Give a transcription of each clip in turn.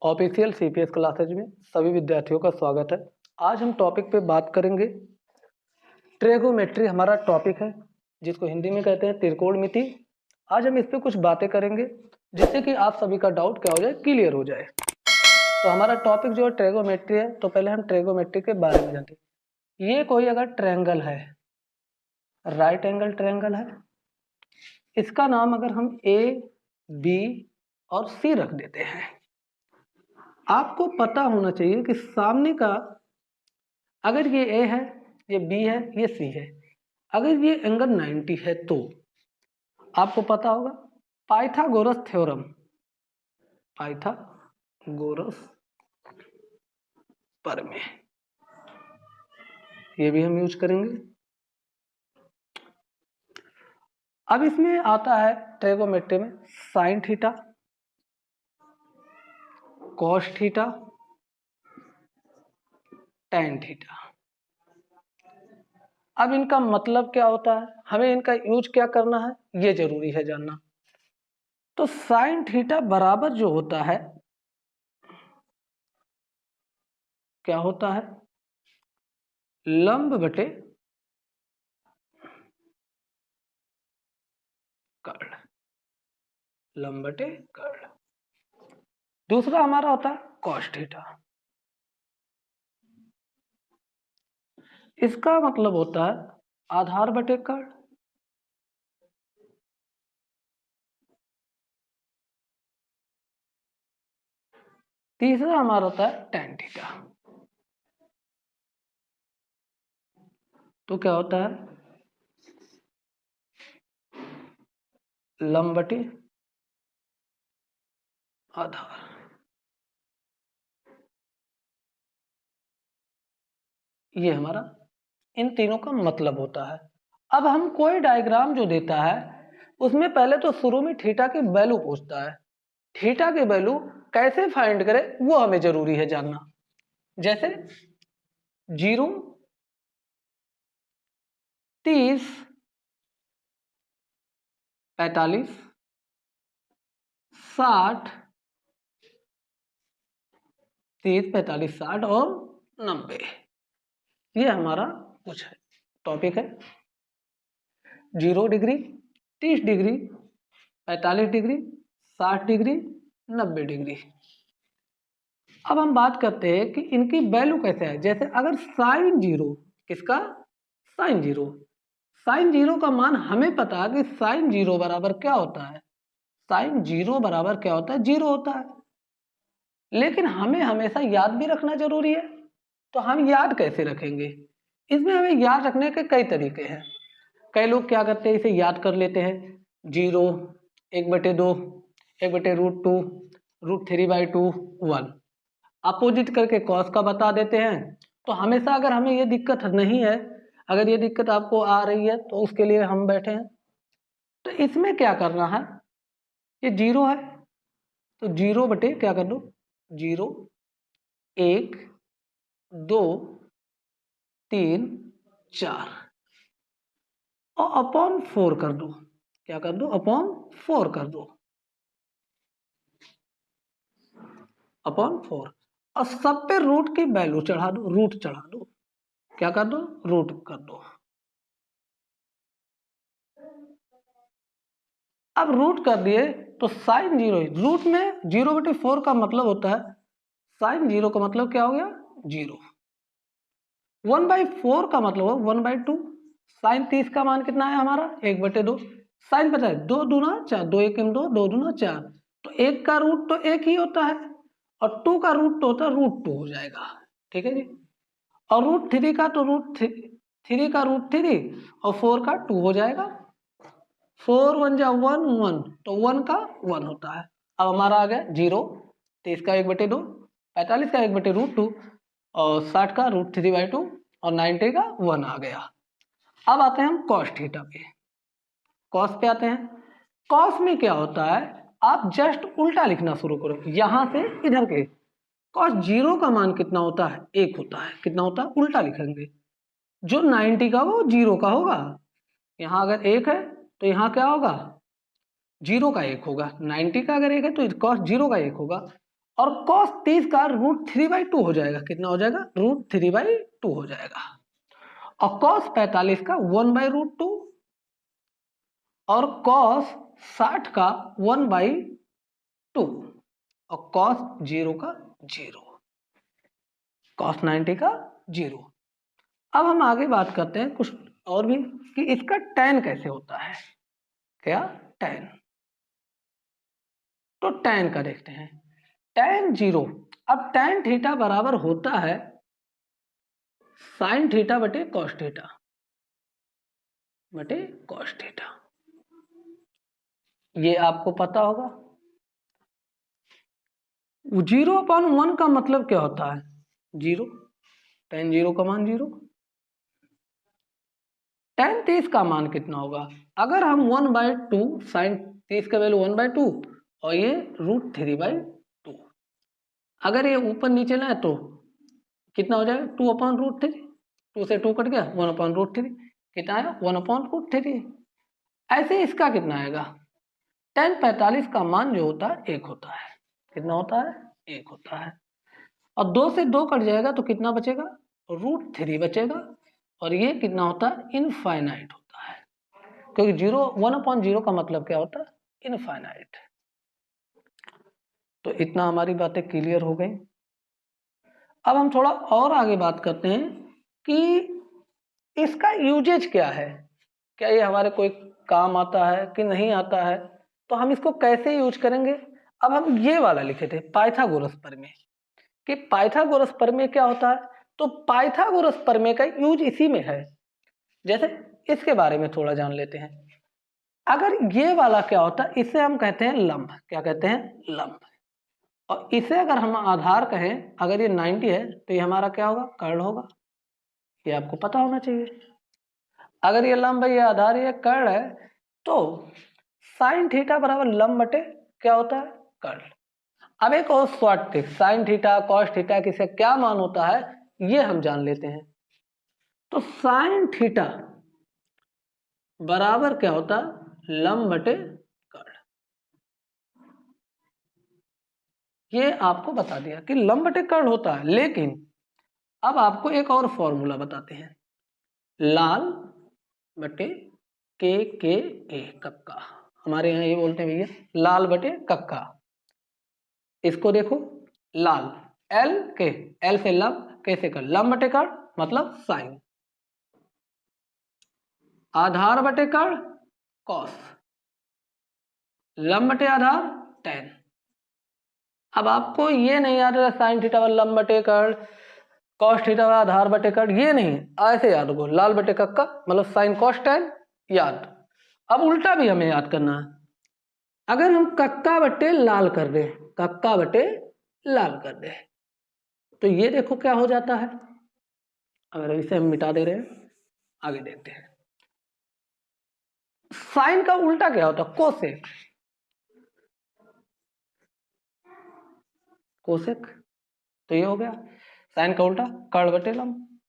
Official CPS classes में सभी विद्यार्थियों का स्वागत है। आज हम टॉपिक पे बात करेंगे। ट्रिगोमेट्री हमारा टॉपिक है, जिसको हिंदी में कहते हैं त्रिकोणमिति। आज हम इस पे कुछ बातें करेंगे जिससे कि आप सभी का डाउट क्या हो जाए, क्लियर हो जाए। तो हमारा टॉपिक जो है ट्रिगोमेट्री है, तो पहले हम ट्रिगोमेट्री के बारे में जानते हैं। ये कोई अगर ट्रायंगल है, राइट एंगल ट्रायंगल है, इसका नाम अगर हम ए, बी और सी रख देते हैं। आपको पता होना चाहिए कि सामने का, अगर ये ए है, ये बी है, ये सी है, अगर ये एंगल 90 है तो आपको पता होगा पाइथागोरस थ्योरम, पाइथागोरस प्रमेय, ये भी हम यूज करेंगे। अब इसमें आता है ट्रिगोमेट्री में sine theta, cos theta, tan theta. अब इनका मतलब क्या होता है, हमें इनका यूज क्या करना है, ये जरूरी है जानना। तो साइन थीटा बराबर जो होता है, क्या होता है, लंब बटे कर्ण, लंब बटे कर्ण। दूसरा हमारा होता है कॉस थीटा, इसका मतलब होता है आधार बटे कर्ण। तीसरा हमारा होता है टैन थीटा। तो क्या होता है, लंब बटे आधार। ये हमारा इन तीनों का मतलब होता है। अब हम कोई डायग्राम जो देता है उसमें पहले तो शुरू में थीटा की वैल्यू पूछता है। थीटा की वैल्यू कैसे फाइंड करें वो हमें जरूरी है जानना। जैसे 0, 30, 45, 60, 30, 45, 60 और 90, ये हमारा कुछ है टॉपिक है। 0 degree, 30 degree, 45 degree, 60 degree, 90 degree. अब हम बात करते हैं कि इनकी वैल्यू कैसे है। जैसे अगर साइन 0, किसका, साइन 0, साइन 0 का मान हमें पता है कि साइन 0 बराबर क्या होता है, साइन 0 बराबर क्या होता है, 0 होता है। लेकिन हमें हमेशा याद भी रखना जरूरी है। तो हम याद कैसे रखेंगे, इसमें हमें याद रखने के कई तरीके हैं। कई लोग क्या करते हैं, इसे याद कर लेते हैं 0, 1/2, 1/√2, √3/2, 1, अपोजिट करके कॉस का बता देते हैं। तो हमेशा अगर हमें ये दिक्कत नहीं है, अगर ये दिक्कत आपको आ रही है तो उसके लिए हम बैठे हैं। तो इसमें क्या करना है, ये 0 है तो 0 बटे क्या कर दो, 0, 1, 2, 3, 4 और अपॉन 4 कर दो। क्या कर दो, अपॉन 4 कर दो, अपॉन 4। और सब पे रूट की वैल्यू चढ़ा दो, रूट चढ़ा दो। क्या कर दो, रूट कर दो। अब रूट कर दिए तो साइन 0, रूट में 0/4 का मतलब होता है, साइन 0 का मतलब क्या हो गया, 0। 1/4 का मतलब हो 1/2। साइन 30 का मान कितना है हमारा, 1/2। साइन पता है 2 दूना 4, 2 1 2, 2 दूना 4, तो 1 का रूट तो 1 ही होता है और 2 का रूट तो होता है √2 हो जाएगा। ठीक है जी। और √3 का तो √3 का √3 और 4 का 2 हो जाएगा। 4 1 जा 1 1, तो 1 का 1 होता है। अब हमारा आ गया 0, 30 का 1/2, 45 का 1/√2 और 60 का √3/2 और 90 का 1 आ गया। अब आते हैं हम कॉस थीटा पे। कॉस पे आते हैं। कॉस में क्या होता है, आप जस्ट उल्टा लिखना शुरू करो, यहां से इधर के। कॉस 0 का मान कितना होता है, 1 होता है। कितना होता है, उल्टा लिखेंगे। जो 90 का वो 0 का होगा। यहाँ अगर 1 है तो यहाँ क्या होगा, 0 का 1 होगा। 90 का अगर 1 है तो कॉस 0 का 1 होगा। और cos 30 का √3/2 हो जाएगा। कितना हो जाएगा? √3/2 हो जाएगा। और cos 45 का 1/√2 और cos 60 का 1/2 और cos 0 का 0, cos 90 का 0। अब हम आगे बात करते हैं कुछ और भी कि इसका tan कैसे होता है। क्या? tan। तो tan का देखते हैं। tan 0, अब tan थीटा बराबर होता है sin थीटा बटे cos थीटा बटे cos थीटा। ये आपको पता होगा। 0/1 का मतलब क्या होता है? 0। tan 0 का मान 0। tan 30 का मान कितना होगा? अगर हम 1/2 sin 30 का वैल्यू 1/2 और ये √3/2, अगर ये ऊपर नीचे लाए तो कितना हो जाएगा? 2/√3। 2 से 2 कट गया, 1/√3 कितना आया? 1/√3। ऐसे इसका कितना आएगा? tan 45 का मान जो होता है 1 होता है। कितना होता है? 1 होता है। और 2 से 2 कट जाएगा तो कितना बचेगा? √3 बचेगा। और ये कितना होता है? इनफाइनाइट होता है, क्योंकि 1/0 का मतलब क्या होता है? इनफाइनाइट। तो इतना हमारी बातें क्लियर हो गई। अब हम थोड़ा और आगे बात करते हैं कि इसका यूजेज क्या है, क्या ये हमारे कोई काम आता है कि नहीं आता है, तो हम इसको कैसे यूज करेंगे। अब हम ये वाला लिखे थे पाइथागोरस प्रमेय, कि पाइथागोरस प्रमेय क्या होता है। तो पाइथागोरस प्रमेय का यूज इसी में है। जैसे इसके बारे में थोड़ा जान लेते हैं। अगर ये वाला क्या होता है, इसे हम कहते हैं लंब। क्या कहते हैं? लंब। और इसे अगर हम आधार कहें, अगर ये 90 है तो ये हमारा क्या होगा? कर्ण होगा। ये आपको पता होना चाहिए। अगर ये लंब है, ये आधार, ये कर्ण है, तो साइन थीटा बराबर लंब बटे क्या होता है? कर्ण। अब एक और short trick, sine theta cos theta किसे क्या मान होता है ये हम जान लेते हैं। तो साइन थीटा बराबर क्या होता है? लंब बटे कर्ण। ये आपको बता दिया कि लंब बटे कर्ण होता है। लेकिन अब आपको एक और फॉर्मूला बताते हैं, लाल बटे के ए कक्का। हमारे यहाँ ये बोलते हैं भैया लाल बटे कक्का। इसको देखो, लाल एल के, एल से लंब, के से कर्ण, लंब बटे कर्ण मतलब साइन, आधार बटे कर्ण कॉस, लंब बटे आधार tan। अब आपको ये नहीं याद है साइन थीटा बराबर लंब बटे कर्ण, कॉस थीटा बराबर आधार बटे कर्ण, ये नहीं, ऐसे याद रखो, लाल बटे कक्का मतलब साइन कॉस tan याद। अब उल्टा भी हमें याद करना है। अगर हम कक्का बटे लाल कर दे, कक्का बटे लाल कर दे, तो ये देखो क्या हो जाता है। अगर इसे हम मिटा दे रहे हैं, आगे देखते हैं। साइन का उल्टा क्या होता है? कोसेक। कोसेक, तो ये हो गया साइन का उल्टा कर्ण बटे लंब,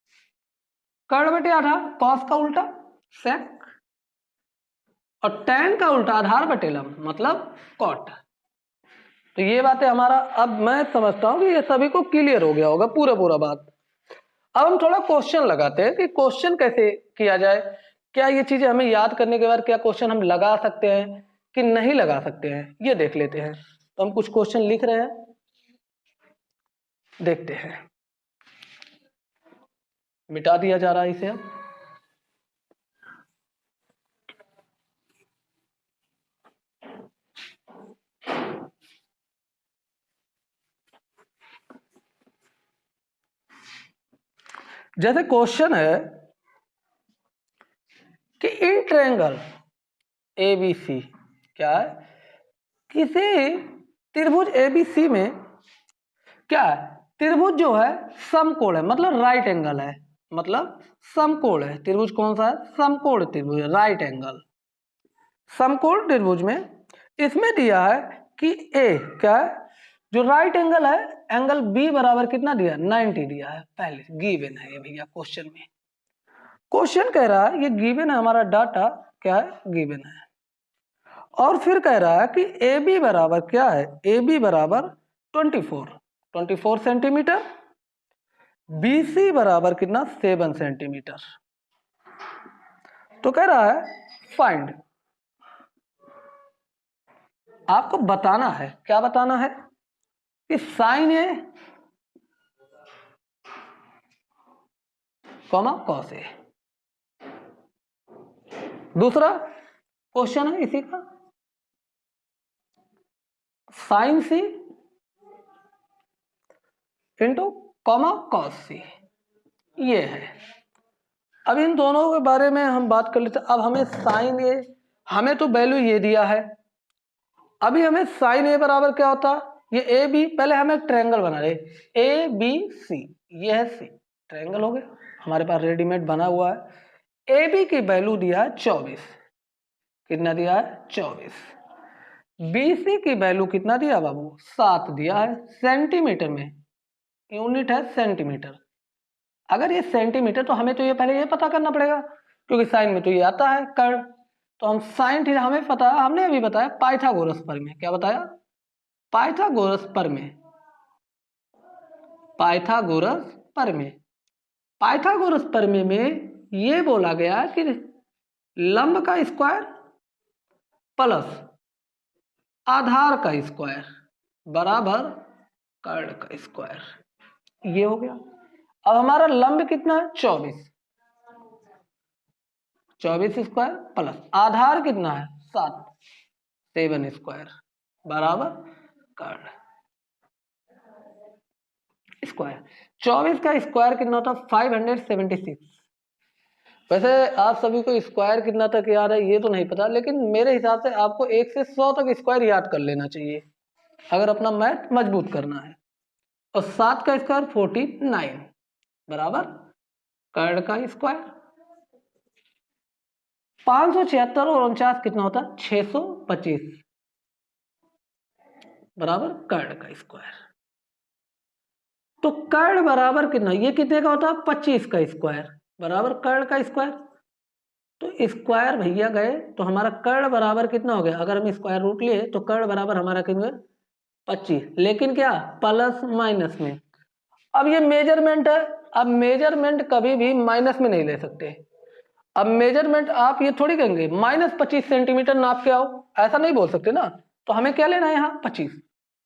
कर्ण बटे आधार कॉस का उल्टा सेक, और tan का उल्टा आधार बटे लंब मतलब कॉट। तो ये बातें हमारा, अब मैं समझता हूं कि ये सभी को क्लियर हो गया होगा पूरा बात। अब हम थोड़ा क्वेश्चन लगाते हैं कि क्वेश्चन कैसे किया जाए। क्या ये चीजें हमें याद करने के बाद क्या क्वेश्चन हम लगा सकते हैं कि नहीं लगा सकते हैं, ये देख लेते हैं। तो हम कुछ क्वेश्चन लिख रहे हैं, देखते हैं। मिटा दिया जा रहा है इसे अब। जैसे क्वेश्चन है कि इन ट्रायंगल एबीसी, क्या है, किसी त्रिभुज एबीसी में क्या है, त्रिभुज जो है समकोण है, मतलब राइट एंगल है, मतलब समकोण है। त्रिभुज कौन सा है? समकोण त्रिभुज, राइट एंगल समकोण त्रिभुज में इसमें दिया है कि ए क्या है, जो राइट एंगल है, एंगल बी बराबर कितना दिया? 90 दिया है। पहले गिवन है ये भैया क्वेश्चन में। क्वेश्चन कह रहा है, ये गिवन है हमारा डाटा, क्या है? गिवन है। और फिर कह रहा है कि ए बी बराबर क्या है? ए बी बराबर 24 सेंटीमीटर, BC बराबर कितना 7 सेंटीमीटर। तो कह रहा है फाइंड, आपको बताना है, क्या बताना है कि sign A comma cos A. दूसरा क्वेश्चन है इसी का, साइन सी इंटू कॉमा कॉस सी, ये है। अब इन दोनों के बारे में हम बात कर लेते हैं। अब हमें साइन ए, हमें तो वैल्यू ये दिया है, अभी हमें साइन ए बराबर क्या होता है, ये ए बी, पहले हमें एक ट्रायंगल बना रहे, ए बी सी, ये है सी, ट्रायंगल हो गया हमारे पास रेडीमेड बना हुआ है। ए बी की वैल्यू दिया है 24, कितना दिया है 24। बी सी की वैल्यू कितना दिया बाबू 7 दिया है, सेंटीमीटर में, यूनिट है सेंटीमीटर। अगर ये सेंटीमीटर तो हमें तो ये पहले ये पता करना पड़ेगा, क्योंकि साइन में तो ये आता है कर्ण। तो हम साइन थीटा, हमें पता है, हमने अभी बताया पाइथागोरस प्रमेय, क्या बताया, पाइथागोरस प्रमेय, पाइथागोरस प्रमेय। पाइथागोरस प्रमेय में ये बोला गया कि लंब का स्क्वायर प्लस आधार का स्क्वायर बराबर कर्ण का स्क्वायर, ये हो गया। अब हमारा लंब कितना है 24, 24 स्क्वायर प्लस आधार कितना है 7, 7 स्क्वायर बराबर कर्ण स्क्वायर। 24 का स्क्वायर कितना होता है 576। वैसे आप सभी को स्क्वायर कितना तक याद है ये तो नहीं पता, लेकिन मेरे हिसाब से आपको 1 से 100 तक स्क्वायर याद कर लेना चाहिए अगर अपना मैथ मजबूत करना है। और 7 का स्क्वायर 49 बराबर कर्ण का स्क्वायर। 576 और 49 कितना होता है 625 बराबर कर्ण का स्क्वायर। तो कर्ण बराबर कितना, ये कितने का होता है 25 का स्क्वायर बराबर कर्ण का स्क्वायर। तो स्क्वायर भैया गए तो हमारा कर्ण बराबर कितना हो गया, अगर हम स्क्वायर रूट लिए तो कर्ण बराबर हमारा कितना 25, लेकिन क्या प्लस माइनस में। अब ये मेजरमेंट है, अब मेजरमेंट कभी भी माइनस में नहीं ले सकते। अब मेजरमेंट आप ये थोड़ी कहेंगे -25 सेंटीमीटर नाप के आओ, ऐसा नहीं बोल सकते ना। तो हमें क्या लेना है यहाँ 25,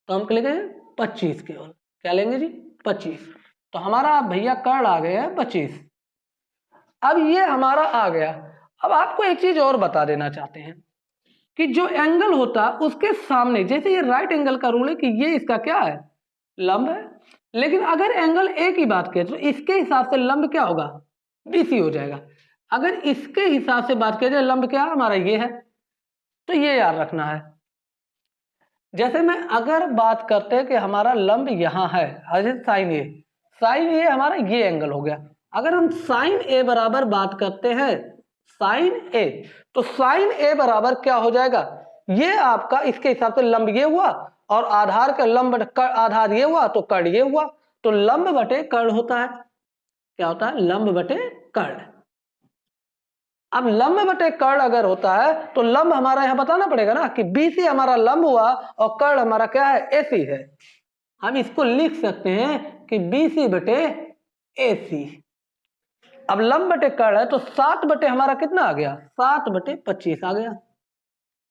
तो हम लेंगे 25 केवल, क्या लेंगे जी 25। तो हमारा भैया कर्ण आ गए हैं 25। अब ये हमारा आ गया। अब आपको एक चीज और बता देना चाहते हैं कि जो एंगल होता है उसके सामने, जैसे ये राइट एंगल का रूल है कि ये इसका क्या है लंब है, लेकिन अगर एंगल ए की बात करें तो इसके हिसाब से लंब क्या होगा BC हो जाएगा। अगर इसके हिसाब से बात किया जाए लंब क्या हमारा ये है, तो ये याद रखना है। जैसे मैं अगर बात करते हैं कि हमारा लंब यहां है, साइन ए, साइन ए हमारा ये एंगल हो गया। अगर हम साइन ए बराबर बात करते हैं साइन ए, तो साइन ए बराबर क्या हो जाएगा, ये आपका इसके हिसाब से लंब ये हुआ और आधार का लंब आधार ये हुआ तो कर्ण ये हुआ, तो लंब बटे कर्ण होता है। क्या होता है लंब बटे कर्ण। अब लंब बटे कर्ण अगर होता है तो लंब हमारा यहां बताना पड़ेगा ना कि BC हमारा लंब हुआ और कर्ण हमारा क्या है AC है। हम इसको लिख सकते हैं कि BC बटे AC। अब लंब बटे कर्ण है तो 7 बटे हमारा कितना आ गया 7 बटे 25 आ गया।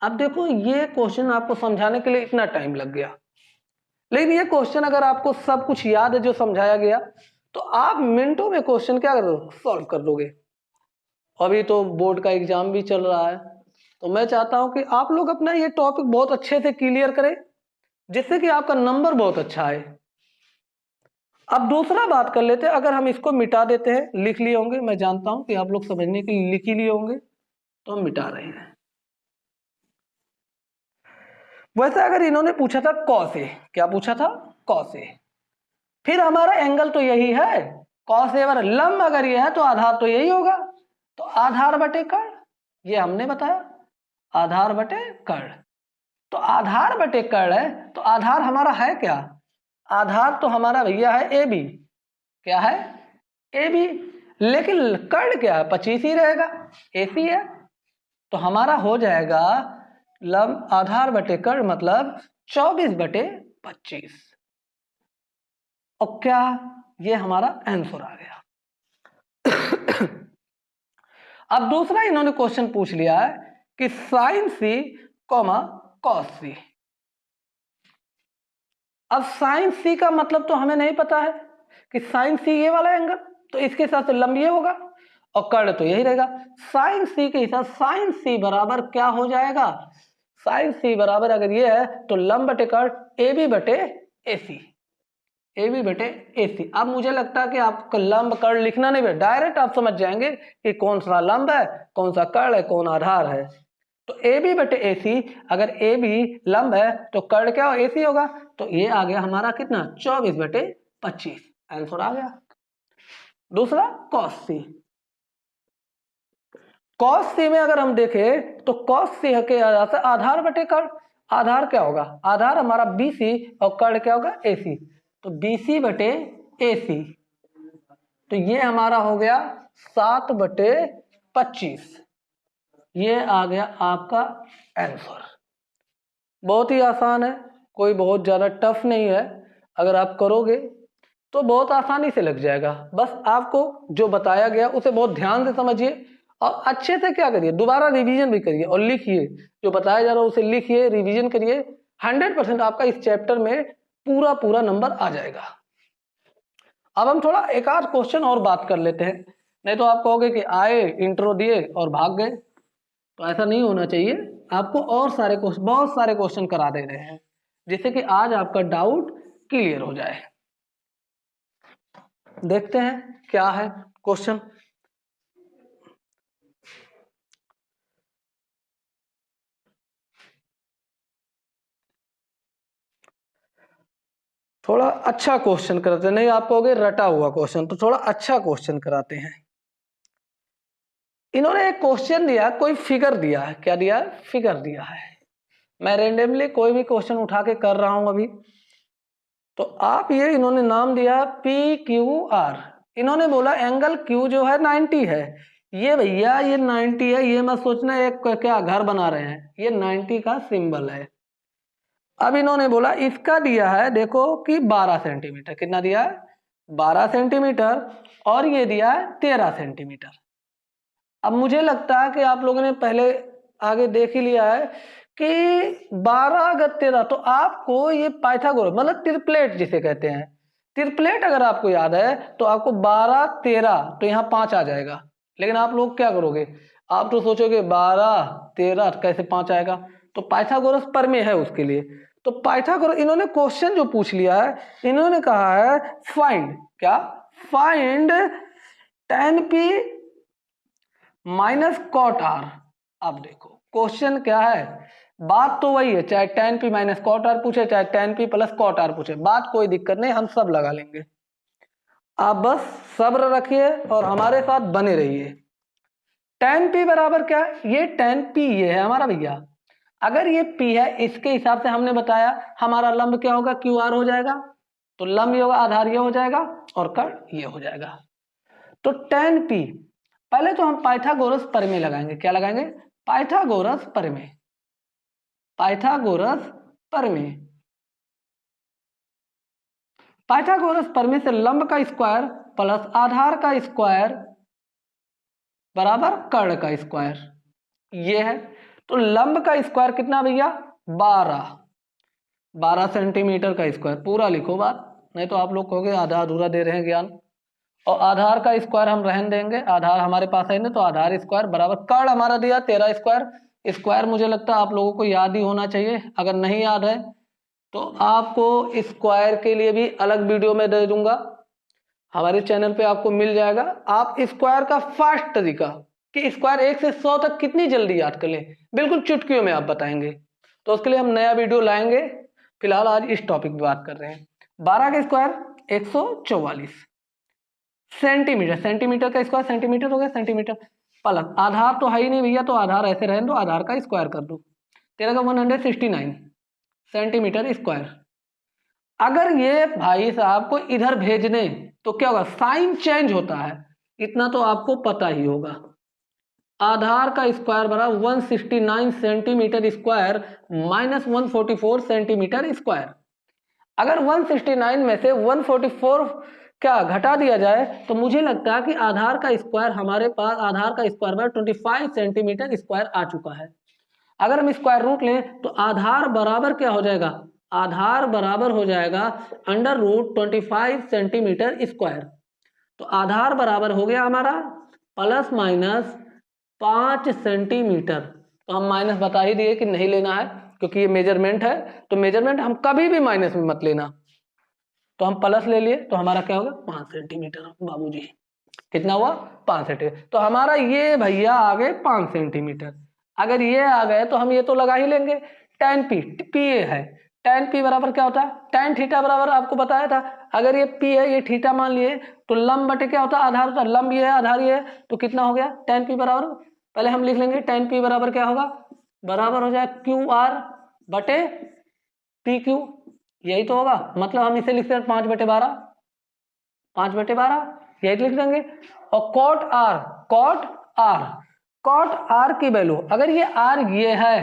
अब देखो ये क्वेश्चन आपको समझाने के लिए इतना टाइम लग गया, लेकिन ये क्वेश्चन अगर आपको सब कुछ याद है जो समझाया गया तो आप मिनटों में क्वेश्चन क्या कर दो सॉल्व कर दोगे। अभी तो बोर्ड का एग्जाम भी चल रहा है, तो मैं चाहता हूं कि आप लोग अपना ये टॉपिक बहुत अच्छे से क्लियर करें जिससे कि आपका नंबर बहुत अच्छा आए। अब दूसरा बात कर लेते हैं, अगर हम इसको मिटा देते हैं, लिख लिए होंगे, मैं जानता हूं कि आप लोग समझने के लिए लिख ही लिए होंगे, तो हम मिटा रहे हैं। वैसे अगर इन्होंने पूछा था कॉस ए, क्या पूछा था कॉस ए, फिर हमारा एंगल तो यही है कॉस ए बराबर लंब अगर ये है तो आधार तो यही होगा, तो आधार बटे कर्ण, ये हमने बताया आधार बटे कर्ण। तो आधार बटे कर्ण है तो आधार हमारा है क्या, आधार तो हमारा भैया है AB, क्या है AB, लेकिन कर्ण क्या है 25 ही रहेगा AC है। तो हमारा हो जाएगा लंब आधार बटे कर्ण मतलब 24 बटे 25, और क्या, ये हमारा आंसर आ गया। अब दूसरा इन्होंने क्वेश्चन पूछ लिया है कि साइन सी कॉमा कॉस सी। अब साइन सी का मतलब तो हमें नहीं पता है कि साइन सी ये वाला एंगल, तो इसके हिसाब से लंब ये होगा और कर्ण तो यही रहेगा। साइन सी के हिसाब साइन सी बराबर क्या हो जाएगा, साइन सी बराबर अगर ये है तो लंब बटे कर्ण ए बी बटे ए सी, ए बी बटे ए सी। अब मुझे लगता है कि आपको लंब कर्ण लिखना नहीं है, डायरेक्ट आप समझ जाएंगे कि कौन सा लंब है, कौन सा कर्ण है, कौन आधार है। तो ए बी बटे ए सी, अगर ए बी लंब है तो कर्ण क्या हो, ए सी होगा। तो ये आ गया हमारा कितना, 24 बटे 25, आंसर आ गया। दूसरा कॉस सी, कॉस सी में अगर हम देखें तो कॉस सी के आधार बटे कर्ण, आधार क्या होगा, आधार हमारा बी सी और कर्ण क्या होगा ए सी, तो बी सी बटे ए सी, तो ये हमारा हो गया 7 बटे 25, ये आ गया आपका आंसर। बहुत ही आसान है, कोई बहुत ज़्यादा टफ नहीं है, अगर आप करोगे तो बहुत आसानी से लग जाएगा। बस आपको जो बताया गया उसे बहुत ध्यान से समझिए और अच्छे से क्या करिए, दोबारा रिवीजन भी करिए और लिखिए, जो बताया जा रहा है उसे लिखिए, रिवीजन करिए। 100% आपका इस चैप्टर में पूरा पूरा नंबर आ जाएगा। अब हम थोड़ा एक आध क्वेश्चन और बात कर लेते हैं, नहीं तो आप कहोगे कि आए इंट्रो दिए और भाग गए, तो ऐसा नहीं होना चाहिए। आपको और सारे क्वेश्चन, बहुत सारे क्वेश्चन करा दे रहे हैं जिससे कि आज आपका डाउट क्लियर हो जाए। देखते हैं क्या है क्वेश्चन। थोड़ा अच्छा क्वेश्चन कराते हैं, नहीं आप कहोगे रटा हुआ क्वेश्चन, तो थोड़ा अच्छा क्वेश्चन कराते हैं। इन्होंने एक क्वेश्चन दिया, कोई फिगर दिया है, क्या दिया है, फिगर दिया है। मैं रेंडमली कोई भी क्वेश्चन उठा के कर रहा हूं अभी, तो आप ये इन्होंने नाम दिया पी क्यू आर। इन्होंने बोला एंगल क्यू जो है 90 है। ये भैया ये 90 है, ये मत सोचना एक क्या घर बना रहे हैं, ये 90 का सिंबल है। अब इन्होंने बोला इसका दिया है देखो कि 12 सेंटीमीटर, कितना दिया है 12 सेंटीमीटर, और ये दिया है 13 सेंटीमीटर। अब मुझे लगता है कि आप लोगों ने पहले आगे देख ही लिया है कि 12 × 13, तो आपको ये पाइथागोरस मतलब ट्रिपलेट जिसे कहते हैं, ट्रिपलेट अगर आपको याद है तो आपको 12 13 तो यहाँ 5 आ जाएगा। लेकिन आप लोग क्या करोगे, आप तो सोचोगे 12 13 कैसे 5 आएगा, तो पाइथागोरस प्रमेय है उसके लिए। तो पाइथागोरस इन्होंने क्वेश्चन जो पूछ लिया है, इन्होंने कहा है फाइंड क्या, find tan p minus cot R. अब देखो क्वेश्चन क्या है, बात तो वही है, चाहे tan p minus cot R पूछे, चाहे tan p plus cot R पूछे, बात कोई दिक्कत नहीं, हम सब लगा लेंगे। आप बस सब्र रखिए और हमारे साथ बने रहिए। tan p बराबर क्या है, ये tan p ये है हमारा भैया, अगर ये p है इसके हिसाब से हमने बताया हमारा लंब क्या होगा, क्यू आर हो जाएगा, तो लंब ये होगा, आधार ये हो जाएगा और कर्ण ये हो जाएगा। तो tan p, पहले तो हम पाइथागोरस प्रमेय लगाएंगे, क्या लगाएंगे, पाइथागोरस प्रमेय, पाइथागोरस प्रमेय। पाइथागोरस प्रमेय से लंब का स्क्वायर प्लस आधार का स्क्वायर बराबर कर्ण का स्क्वायर, ये है। तो लंब का स्क्वायर कितना भैया 12 सेंटीमीटर का स्क्वायर, पूरा लिखो बात, नहीं तो आप लोग कहोगे आधा अधूरा दे रहे हैं ज्ञान। और आधार का स्क्वायर हम रहन देंगे, आधार हमारे पास है ना, तो आधार स्क्वायर बराबर कर्ण हमारा दिया 13 स्क्वायर। स्क्वायर मुझे लगता है आप लोगों को याद ही होना चाहिए, अगर नहीं याद है तो आपको स्क्वायर के लिए भी अलग वीडियो में दे दूंगा, हमारे चैनल पे आपको मिल जाएगा। आप स्क्वायर का फास्ट तरीका कि स्क्वायर 1 से 100 तक कितनी जल्दी याद कर लें, बिल्कुल चुटकियों में आप बताएंगे, तो उसके लिए हम नया वीडियो लाएंगे। फिलहाल आज इस टॉपिक पे बात कर रहे हैं। 12 का स्क्वायर 144 सेंटीमीटर, सेंटीमीटर का स्क्वायर सेंटीमीटर हो गया, सेंटीमीटर प्लस आधार तो है ही नहीं भैया, तो आधार ऐसे रहने दो, आधार का स्क्वायर कर दो, 13 का 169 सेंटीमीटर स्क्वायर। अगर ये भाई साहब को इधर भेजने तो क्या होगा, साइन चेंज होता है, इतना तो आपको पता ही होगा। आधार का स्क्वायर बराबर 169 centimetre square minus 144 centimetre square. अगर 169 में से 144 क्या घटा दिया जाए तो मुझे लगता है कि आधार का स्क्वायर हमारे पास आधार का स्क्वायर में 25 सेंटीमीटर स्क्वायर आ चुका है। अगर हम स्क्वायर रूट लें तो आधार बराबर क्या हो जाएगा, आधार बराबर हो जाएगा अंडर रूट 25 सेंटीमीटर स्क्वायर। तो आधार बराबर हो गया हमारा प्लस माइनस 5 सेंटीमीटर। तो हम माइनस बता ही दिए कि नहीं लेना है क्योंकि ये मेजरमेंट है, तो मेजरमेंट हम कभी भी माइनस में मत लेना। तो हम प्लस ले लिए तो हमारा क्या होगा 5 सेंटीमीटर बाबूजी। कितना हुआ 5 सेंटीमीटर। तो हमारा ये भैया आ गए 5 सेंटीमीटर। अगर ये आ गए तो हम ये तो लगा ही लेंगे tan p, p ये है tan p बराबर क्या होता है tan थीटा बराबर आपको बताया था। अगर ये p है ये थीटा मान लिए तो लंब बटे क्या होता है आधार होता है, लंब ये है आधार ये है, तो कितना हो गया tan p बराबर पहले हम लिख लेंगे tan p बराबर क्या होगा बराबर हो जाए QR बटे PQ। यही तो होगा, मतलब हम इसे लिखते हैं 5/12 5/12 यही लिख देंगे। और कॉट आर की वैल्यू अगर ये आर ये है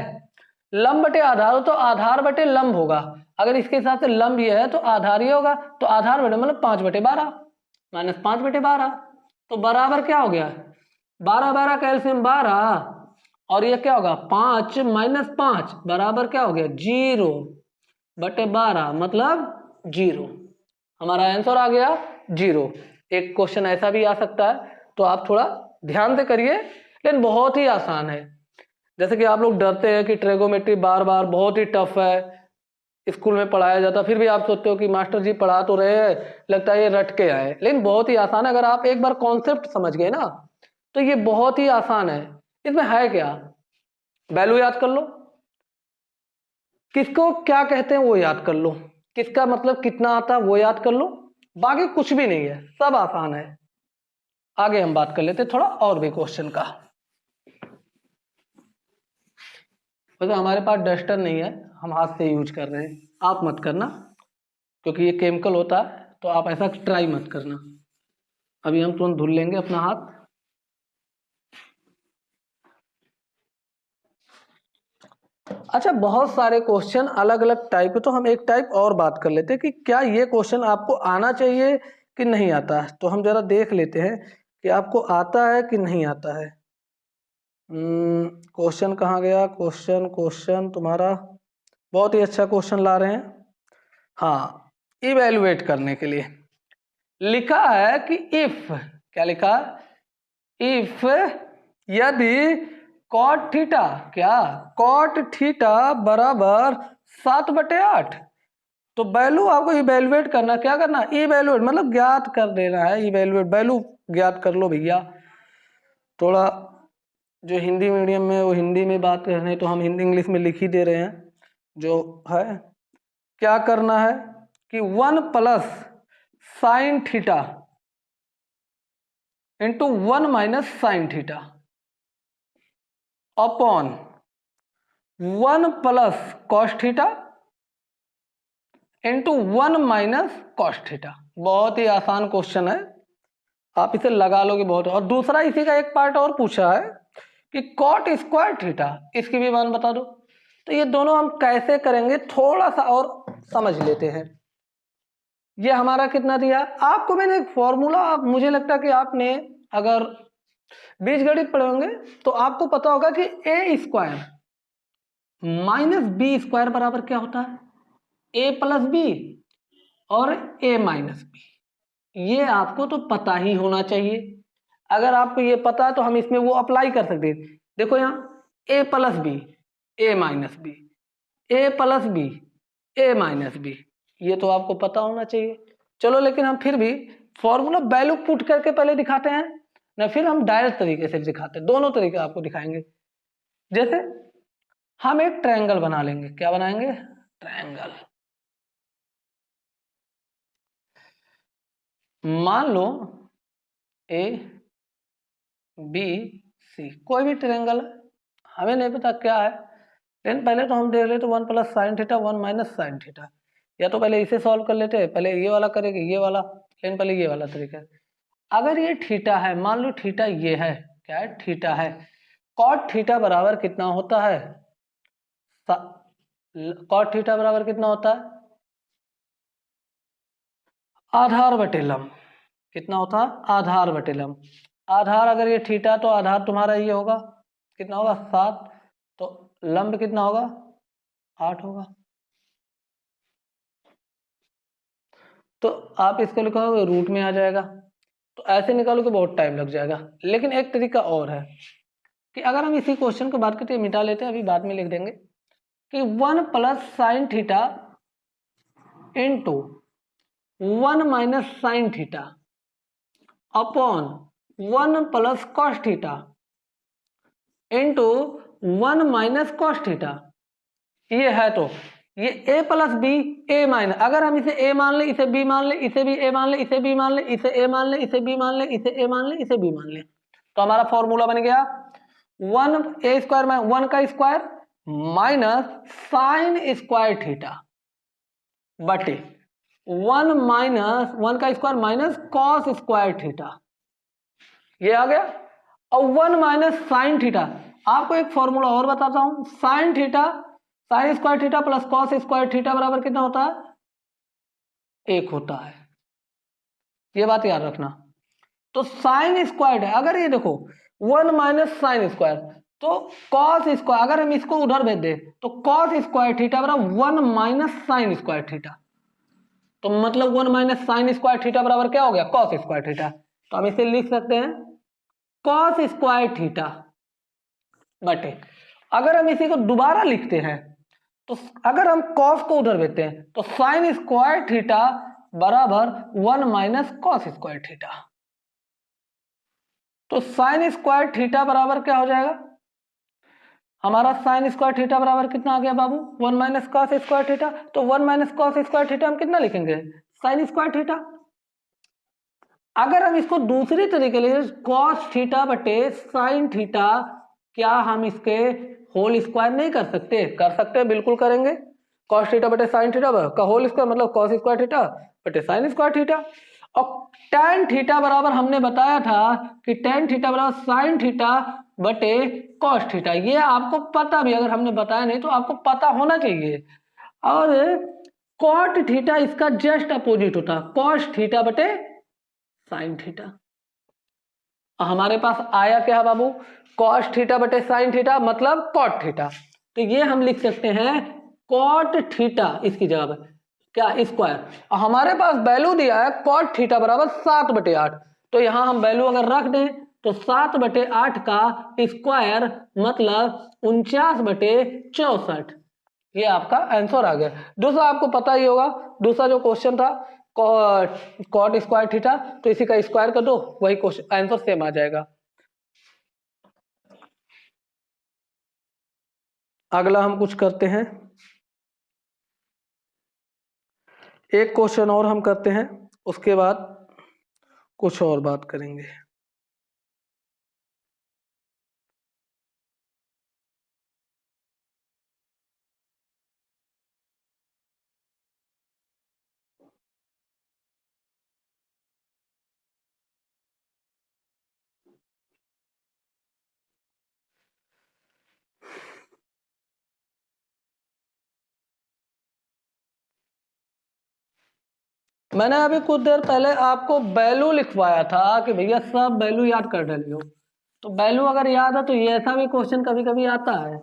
लंब बटे आधार हो तो आधार बटे लंब होगा। अगर इसके हिसाब से लंब ये है तो आधार ये होगा, तो आधार बटे मतलब 5/12 माइनस 5/12 तो बराबर क्या हो गया 12 कैल्शियम 12 और ये क्या होगा 5 माइनस 5 बराबर क्या हो गया 0/12 मतलब 0। हमारा आंसर आ गया 0। एक क्वेश्चन ऐसा भी आ सकता है तो आप थोड़ा ध्यान से करिए, लेकिन बहुत ही आसान है। जैसे कि आप लोग डरते हैं कि ट्रिगोमेट्री बार बार बहुत ही टफ है, स्कूल में पढ़ाया जाता, फिर भी आप सोचते हो कि मास्टर जी पढ़ा तो रहे हैं लगता है ये रट के आए, लेकिन बहुत ही आसान है। अगर आप एक बार कॉन्सेप्ट समझ गए ना तो ये बहुत ही आसान है। इसमें है क्या, वैल्यू याद कर लो, किसको क्या कहते हैं वो याद कर लो, किसका मतलब कितना आता है वो याद कर लो, बाकी कुछ भी नहीं है, सब आसान है। आगे हम बात कर लेते थोड़ा और भी क्वेश्चन का। वैसे हमारे पास डस्टर नहीं है, हम हाथ से यूज कर रहे हैं, आप मत करना क्योंकि ये केमिकल होता है, तो आप ऐसा ट्राई मत करना। अभी हम तुरंत धुल लेंगे अपना हाथ। अच्छा, बहुत सारे क्वेश्चन अलग अलग टाइप के, तो हम एक टाइप और बात कर लेते हैं कि क्या ये क्वेश्चन आपको आना चाहिए कि नहीं आता है। तो हम जरा देख लेते हैं कि आपको आता है कि नहीं आता है। क्वेश्चन कहाँ गया, क्वेश्चन तुम्हारा बहुत ही अच्छा क्वेश्चन ला रहे हैं। हाँ, इवेलुएट करने के लिए लिखा है कि इफ, क्या लिखा, इफ यदि कॉट थीटा, क्या कॉट थीटा बराबर 7/8, तो वैल्यू आपको इवेलुएट करना, क्या करना इवेलुएट मतलब ज्ञात कर देना है, इवेलुएट वैल्यू ज्ञात कर लो भैया। थोड़ा जो हिंदी मीडियम में वो हिंदी में बात कर रहे हैं तो हम हिंदी इंग्लिश में लिख ही दे रहे हैं। जो है क्या करना है कि 1 plus sine theta into 1 minus sine theta upon 1 plus cos theta into 1 minus cos theta. बहुत ही आसान क्वेश्चन है, आप इसे लगा लोगे बहुत। और दूसरा इसी का एक पार्ट और पूछा है कि कॉट स्क्वायर थीटा, इसकी भी मान बता दो। तो ये दोनों हम कैसे करेंगे थोड़ा सा और समझ लेते हैं। ये हमारा कितना दिया आपको, मैंने एक फॉर्मूला, मुझे लगता है कि आपने अगर बीजगणित पढ़े होंगे तो आपको पता होगा कि ए स्क्वायर माइनस बी स्क्वायर बराबर क्या होता है ए प्लस बी और ए माइनस बी। ये आपको तो पता ही होना चाहिए। अगर आपको ये पता है तो हम इसमें वो अप्लाई कर सकते हैं। देखो यहाँ ए plus b a minus B, A plus b a minus B, ये तो आपको पता होना चाहिए। चलो लेकिन हम फिर भी फॉर्मूला वैल्यू पुट करके पहले दिखाते हैं ना, फिर हम डायरेक्ट तरीके से दिखाते हैं। दोनों तरीके आपको दिखाएंगे। जैसे हम एक ट्रायंगल बना लेंगे, क्या बनाएंगे ट्रायंगल। मान लो ए बी सी कोई भी ट्रायंगल है, हमें नहीं पता क्या है, लेकिन पहले तो हम देख लेते 1 plus sine theta 1 minus sine theta. या तो पहले इसे सॉल्व कर लेते हैं, पहले ये वाला करेंगे ये वाला, लेकिन पहले ये वाला तरीका। अगर ये थीटा है, मान लो थीटा ये है, क्या है थीटा है, कॉट थीटा बराबर कितना होता है, कॉट थीटा बराबर कितना होता है आधार बटे लंब कितना होता है, आधार बटे लंब। आधार अगर ये थीटा तो आधार तुम्हारा ये होगा, कितना होगा 7, तो लंब कितना होगा 8 होगा। तो आप इसको लिखोगे रूट में आ जाएगा, तो ऐसे निकालोगे बहुत टाइम लग जाएगा। लेकिन एक तरीका और है कि अगर हम इसी क्वेश्चन को बात करते हैं, मिटा लेते हैं, अभी बाद में लिख देंगे कि 1 plus sine theta into 1 minus sine theta upon 1 plus cos theta into 1 minus cos theta, ये है तो ये a plus b a minus, अगर हम इसे a मान ले, इसे b मान ले, इसे भी a मान ले, इसे b मान ले, इसे a मान ले, इसे b मान ले, इसे a मान ले, इसे b मान ले, तो हमारा फॉर्मूला बन गया 1 स्क्वायर में 1 का square minus sine square theta बटे 1 माइनस 1 का square minus cos square theta, ये आ गया। और 1 माइनस साइन थीटा, आपको एक फॉर्मूला और बताता हूं, sine theta sine square theta plus cos square theta बराबर कितना होता है, 1 होता है, ये बात याद रखना। तो साइन स्क्वायर है, अगर ये देखो 1 माइनस साइन स्क्वायर, तो कॉस स्क्वायर, अगर हम इसको उधर भेज दे तो कॉस स्क्वायर थीटा बराबर 1 माइनस साइन स्क्वायर थीटा, तो मतलब 1 माइनस साइन स्क्वायर थीटा बराबर क्या हो गया, कॉस स्क्वायर थीटा। तो हम इसे लिख सकते हैं कॉस स्क्वायर थीटा बटे, अगर हम इसी को दोबारा लिखते हैं तो अगर हम कॉस को उधर भेजते हैं तो साइन स्क्वायर थीटा बराबर 1 माइनस कॉस स्क्वायर थीटा, तो साइन स्क्वायर थीटा बराबर क्या हो जाएगा, हमारा साइन स्क्वायर थीटा बराबर कितना आ गया बाबू, 1 माइनस कॉस स्क्वायर थीटा। तो 1 माइनस कॉस स्क्वायर थीटा हम कितना लिखेंगे, साइन स्क्वायर थीटा। अगर हम इसको दूसरी तरीके ले, कॉस थीटा बटे साइन थीटा, क्या हम इसके होल स्क्वायर नहीं कर सकते, कर सकते हैं, बिल्कुल करेंगे। कॉस थीटा बटे साइन थीटा का होल स्क्वायर मतलब कॉस स्क्वायर थीटा बटे साइन स्क्वायर थीटा। और tan थीटा बराबर हमने बताया था कि tan थीटा बराबर साइन थीटा बटे कॉस थीटा, ये आपको पता भी, अगर हमने बताया नहीं तो आपको पता होना चाहिए। और कॉट थीटा इसका जस्ट अपोजिट होता है, कॉस थीटा बटे साइन थीटा। हमारे पास आया क्या बाबू, कॉस थीटा बटे साइन थीटा मतलब कॉट थीटा, तो ये हम लिख सकते हैं कॉट थीटा, इसकी जगह पर क्या स्क्वायर। हमारे पास वैल्यू दिया है कॉट थीटा बराबर 7 बटे 8, तो यहां हम वैल्यू अगर रख दें तो 7 बटे 8 का स्क्वायर मतलब 49 बटे 64, ये आपका आंसर आ गया। दूसरा आपको पता ही होगा, दूसरा जो क्वेश्चन था कॉट स्क्वायर थीटा, तो इसी का स्क्वायर कर दो, वही क्वेश्चन आंसर सेम आ जाएगा। अगला हम कुछ करते हैं, एक क्वेश्चन और हम करते हैं, उसके बाद कुछ और बात करेंगे। मैंने अभी कुछ देर पहले आपको वैल्यू लिखवाया था कि भैया सब वैल्यू याद कर डालियो, तो वैल्यू अगर याद है तो ये ऐसा भी क्वेश्चन कभी कभी आता है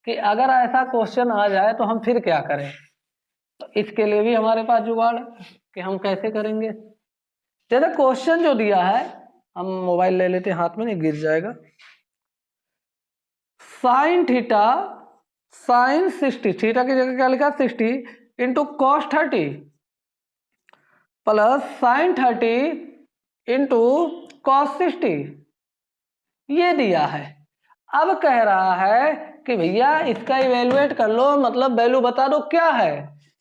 कि अगर ऐसा क्वेश्चन आ जाए तो हम फिर क्या करें, तो इसके लिए भी हमारे पास जुगाड़ है कि हम कैसे करेंगे। जैसे क्वेश्चन जो दिया है, हम मोबाइल ले लेते हैं हाथ में, नहीं गिर जाएगा। साइन थीटा साइन 60, थीटा की जगह क्या लिखा 60 into cos 30 plus sign 30 into cos 60, ये दिया है। अब कह रहा है कि भैया इसका इवेलुएट कर लो, मतलब वैल्यू बता दो क्या है।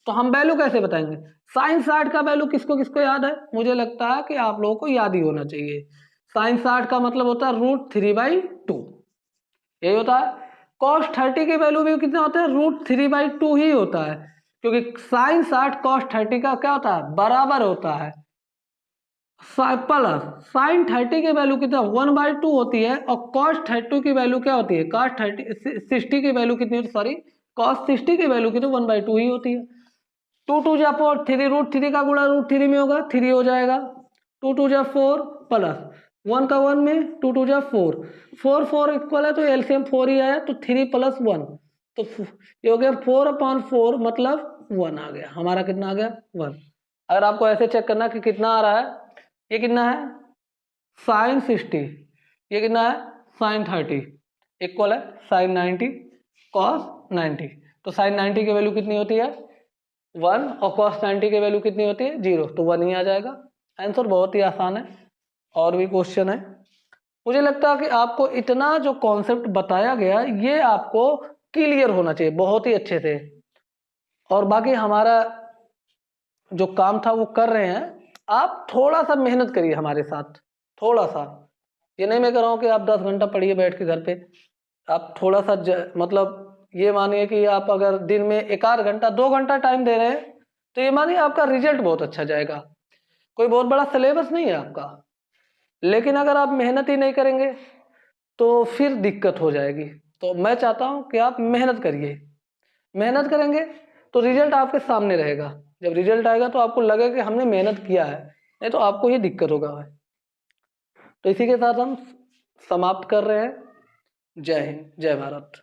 तो हम वैल्यू कैसे बताएंगे, साइन 60 का वैल्यू किसको किसको याद है, मुझे लगता है कि आप लोगों को याद ही होना चाहिए। साइन 60 का मतलब होता है √3/2, यही होता है। कॉस 30 की वैल्यू भी कितना होता है, √3/2 ही होता है, क्योंकि साइन 60 कॉस 30 का क्या होता है, बराबर होता है। प्लस साइन 30 की वैल्यू कितना 1/2 होती है, और कॉस 30 की वैल्यू क्या होती है, कॉस 30 60 की वैल्यू कितनी होती है, सॉरी कॉस 60 की वैल्यू कितनी 1/2 ही होती है। 2 2 जा 4, 3 रूट 3 का गुणा रूट 3 में होगा, 3 हो जाएगा। 2 2 जा 4 प्लस 1 का 1 में, 2 2 जा 4, 4 4 इक्वल है तो एलसीएम 4 ही आया, तो 3 प्लस 1, तो ये हो गया 4/4, मतलब 1 आ गया हमारा। कितना आ गया? 1। अगर आपको ऐसे चेक करना कि कितना आ रहा है, ये कितना है sin 60, ये कितना है sin 30, इक्वल है sin 90 cos 90। तो sin 90 की वैल्यू कितनी होती है 1 और cos 90 की वैल्यू कितनी होती है 0, तो 1 ही आ जाएगा। आंसर बहुत ही आसान है। और भी क्वेश्चन है। मुझे लगता है कि आपको इतना जो कॉन्सेप्ट बताया गया ये आपको क्लियर होना चाहिए बहुत ही अच्छे से। और बाकी हमारा जो काम था वो कर रहे हैं, आप थोड़ा सा मेहनत करिए हमारे साथ, थोड़ा सा। ये नहीं मैं कह रहा हूँ कि आप 10 घंटा पढ़िए बैठ के घर पे, आप थोड़ा सा मतलब ये मानिए कि आप अगर दिन में 1 आध घंटा 2 घंटा टाइम दे रहे हैं तो ये मानिए आपका रिजल्ट बहुत अच्छा जाएगा। कोई बहुत बड़ा सिलेबस नहीं है आपका, लेकिन अगर आप मेहनत ही नहीं करेंगे तो फिर दिक्कत हो जाएगी। तो मैं चाहता हूँ कि आप मेहनत करिए, मेहनत करेंगे तो रिजल्ट आपके सामने रहेगा। जब रिजल्ट आएगा तो आपको लगेगा कि हमने मेहनत किया है, नहीं तो आपको ये दिक्कत होगा। तो इसी के साथ हम समाप्त कर रहे हैं। जय हिंद, जय भारत।